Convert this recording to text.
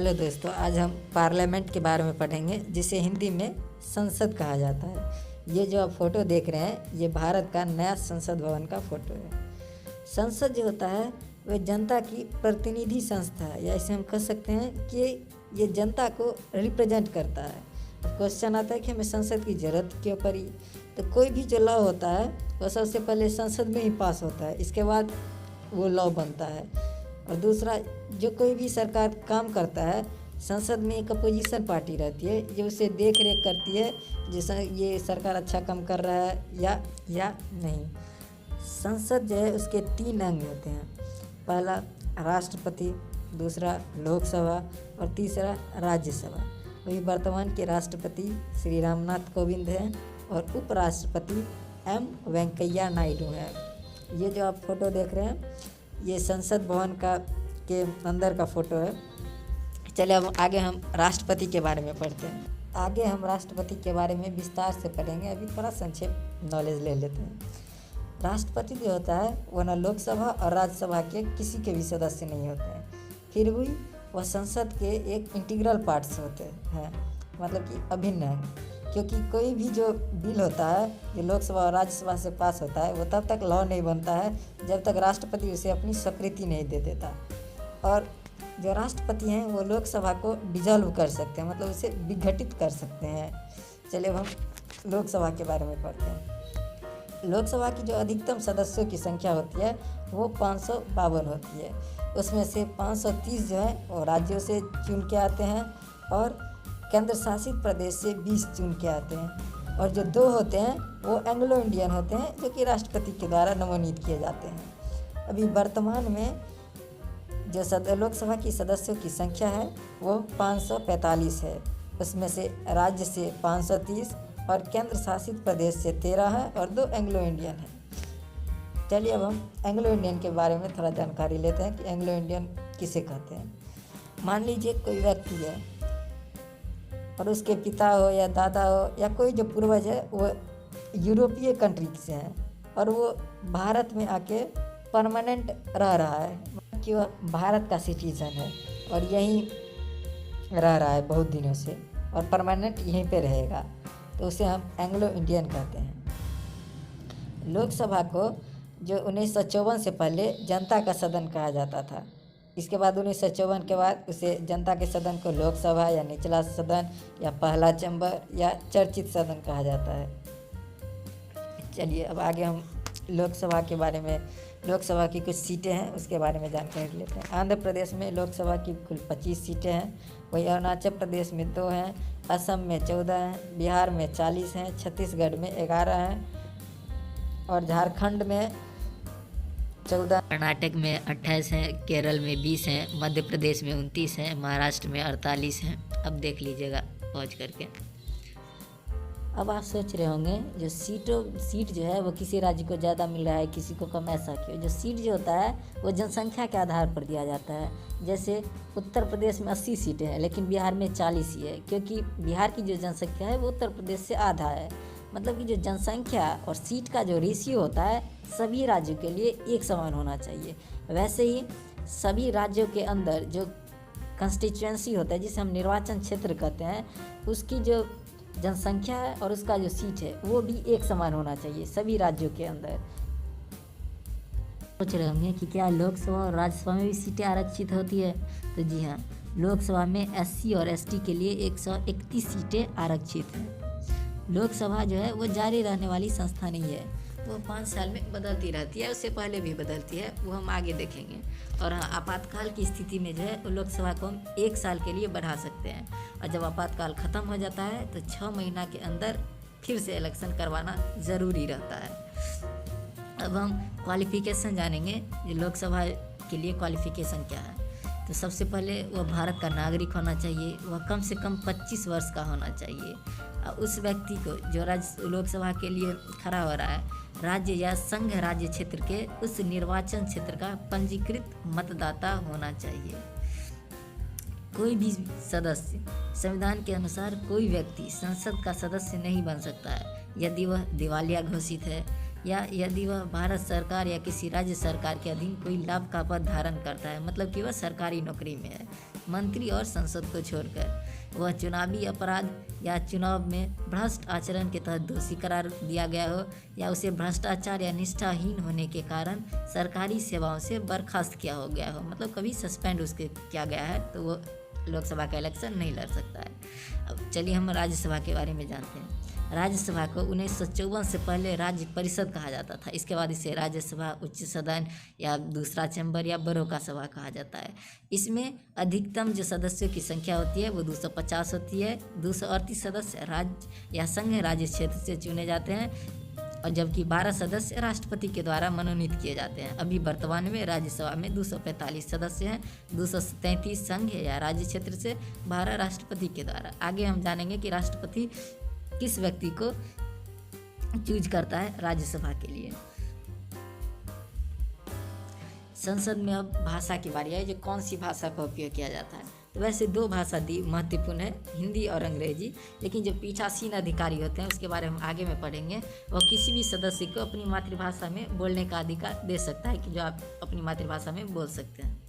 Hello दोस्तों, आज हम पार्लियामेंट के बारे में पढ़ेंगे जिसे हिंदी में संसद कहा जाता है। ये जो आप फोटो देख रहे हैं ये भारत का नया संसद भवन का फोटो है। संसद जो होता है वह जनता की प्रतिनिधि संस्था है, या इसे हम कह सकते हैं कि ये जनता को रिप्रेजेंट करता है। क्वेश्चन आता है कि हमें संसद की ज़रूरत क्यों पड़ी। तो कोई भी जो लॉ होता है वो सबसे पहले संसद में ही पास होता है, इसके बाद वो लॉ बनता है। और दूसरा, जो कोई भी सरकार काम करता है संसद में एक अपोजिशन पार्टी रहती है जो उसे देख रेख करती है जैसा ये सरकार अच्छा काम कर रहा है या नहीं। संसद जो है उसके 3 अंग होते हैं। पहला राष्ट्रपति, दूसरा लोकसभा और तीसरा राज्यसभा। वही वर्तमान के राष्ट्रपति श्री रामनाथ कोविंद हैं और उपराष्ट्रपति एम वेंकैया नायडू हैं। ये जो आप फोटो देख रहे हैं ये संसद भवन के अंदर का फ़ोटो है। चलिए अब आगे हम राष्ट्रपति के बारे में पढ़ते हैं। आगे हम राष्ट्रपति के बारे में विस्तार से पढ़ेंगे, अभी थोड़ा संक्षेप नॉलेज ले लेते हैं। राष्ट्रपति जो होता है वह न लोकसभा और राज्यसभा के किसी के भी सदस्य नहीं होते हैं, फिर भी वह संसद के एक इंटीग्रल पार्ट्स होते हैं, मतलब कि अभिन्न है। क्योंकि कोई भी जो बिल होता है जो लोकसभा और राज्यसभा से पास होता है वो तब तक लॉ नहीं बनता है जब तक राष्ट्रपति उसे अपनी स्वीकृति नहीं दे देता। और जो राष्ट्रपति हैं वो लोकसभा को डिजॉल्व कर सकते हैं, मतलब उसे विघटित कर सकते हैं। चलिए अब हम लोकसभा के बारे में पढ़ते हैं। लोकसभा की जो अधिकतम सदस्यों की संख्या होती है वो 552 होती है। उसमें से 530 जो है वो राज्यों से चुन के आते हैं और केंद्र शासित प्रदेश से 20 चुन के आते हैं। और जो 2 होते हैं वो एंग्लो इंडियन होते हैं जो कि राष्ट्रपति के द्वारा मनोनीत किए जाते हैं। अभी वर्तमान में जो लोकसभा की सदस्यों की संख्या है वो 545 है। उसमें से राज्य से 530 और केंद्र शासित प्रदेश से 13 है और 2 एंग्लो इंडियन है। चलिए अब हम एंग्लो इंडियन के बारे में थोड़ा जानकारी लेते हैं कि एंग्लो इंडियन किसे कहते हैं। मान लीजिए कोई व्यक्ति है और उसके पिता हो या दादा हो या कोई जो पूर्वज है वो यूरोपीय कंट्री से हैं और वो भारत में आके परमानेंट रह रहा है, कि वह भारत का सिटीजन है और यहीं रह रहा है बहुत दिनों से और परमानेंट यहीं पे रहेगा, तो उसे हम एंग्लो इंडियन कहते हैं। लोकसभा को जो 1954 से पहले जनता का सदन कहा जाता था, इसके बाद 1954 के बाद उसे जनता के सदन को लोकसभा या निचला सदन या पहला चैम्बर या चर्चित सदन कहा जाता है। चलिए अब आगे हम लोकसभा के बारे में, लोकसभा की कुछ सीटें हैं उसके बारे में जानकारी लेते हैं। आंध्र प्रदेश में लोकसभा की कुल 25 सीटें हैं। वही अरुणाचल प्रदेश में 2 हैं, असम में 14 हैं, बिहार में 40 हैं, छत्तीसगढ़ में 11 हैं और झारखंड में 14, कर्नाटक में 28 हैं, केरल में 20 हैं, मध्य प्रदेश में 29 हैं, महाराष्ट्र में 48 हैं। अब देख लीजिएगा पॉज करके। अब आप सोच रहे होंगे जो सीट जो है वो किसी राज्य को ज़्यादा मिल रहा है किसी को कम, ऐसा क्यों? जो सीट जो होता है वो जनसंख्या के आधार पर दिया जाता है। जैसे उत्तर प्रदेश में 80 सीटें हैं लेकिन बिहार में 40 ही है, क्योंकि बिहार की जो जनसंख्या है वो उत्तर प्रदेश से आधा है। मतलब कि जो जनसंख्या और सीट का जो रेशियो होता है सभी राज्यों के लिए एक समान होना चाहिए। वैसे ही सभी राज्यों के अंदर जो कंस्टिट्यूएंसी होता है जिसे हम निर्वाचन क्षेत्र कहते हैं, उसकी जो जनसंख्या है और उसका जो सीट है वो भी एक समान होना चाहिए सभी राज्यों के अंदर। सोच रहे होंगे कि क्या लोकसभा और राज्यसभा में भी सीटें आरक्षित होती है? तो जी हाँ, लोकसभा में SC और ST के लिए 131 सीटें आरक्षित हैं। लोकसभा जो है वो जारी रहने वाली संस्था नहीं है, वो 5 साल में बदलती रहती है, उससे पहले भी बदलती है, वो हम आगे देखेंगे। और हाँ, आपातकाल की स्थिति में जो है लोकसभा को हम 1 साल के लिए बढ़ा सकते हैं और जब आपातकाल ख़त्म हो जाता है तो 6 महीना के अंदर फिर से इलेक्शन करवाना ज़रूरी रहता है। अब हम क्वालिफ़िकेशन जानेंगे, जो लोकसभा के लिए क्वालिफ़िकेशन क्या है। तो सबसे पहले वह भारत का नागरिक होना चाहिए, वह कम से कम 25 वर्ष का होना चाहिए। उस व्यक्ति को जो लोकसभा के लिए खड़ा हो रहा है राज्य या संघ राज्य क्षेत्र के उस निर्वाचन क्षेत्र का पंजीकृत मतदाता होना चाहिए। कोई भी सदस्य, संविधान के अनुसार कोई व्यक्ति संसद का सदस्य नहीं बन सकता है यदि वह दिवालिया घोषित है या यदि वह भारत सरकार या किसी राज्य सरकार के अधीन कोई लाभ का पद धारण करता है, मतलब कि वह सरकारी नौकरी में है। मंत्री और संसद को छोड़कर। वह चुनावी अपराध या चुनाव में भ्रष्ट आचरण के तहत दोषी करार दिया गया हो या उसे भ्रष्टाचार या निष्ठाहीन होने के कारण सरकारी सेवाओं से बर्खास्त किया हो गया हो, मतलब कभी सस्पेंड उसके किया गया है, तो वो लोकसभा का इलेक्शन नहीं लड़ सकता है। अब चलिए हम राज्यसभा के बारे में जानते हैं। राज्यसभा को 1954 से पहले राज्य परिषद कहा जाता था। इसके बाद इसे राज्यसभा, उच्च सदन या दूसरा चैम्बर या बड़ों का सभा कहा जाता है। इसमें अधिकतम जो सदस्यों की संख्या होती है वो 250 होती है। 238 सदस्य राज्य या संघ राज्य क्षेत्र से चुने जाते हैं और जबकि 12 सदस्य राष्ट्रपति के द्वारा मनोनीत किए जाते हैं। अभी वर्तमान में राज्यसभा में 245 सदस्य हैं, 233 संघ या राज्य क्षेत्र से, 12 राष्ट्रपति के द्वारा। आगे हम जानेंगे कि राष्ट्रपति किस व्यक्ति को चूज करता है राज्यसभा के लिए। संसद में अब भाषा की बारी है, जो कौन सी भाषा का उपयोग किया जाता है। तो वैसे 2 भाषा महत्वपूर्ण है, हिंदी और अंग्रेजी, लेकिन जो पीठासीन अधिकारी होते हैं उसके बारे में हम आगे में पढ़ेंगे। वह किसी भी सदस्य को अपनी मातृभाषा में बोलने का अधिकार दे सकता है कि जो आप अपनी मातृभाषा में बोल सकते हैं।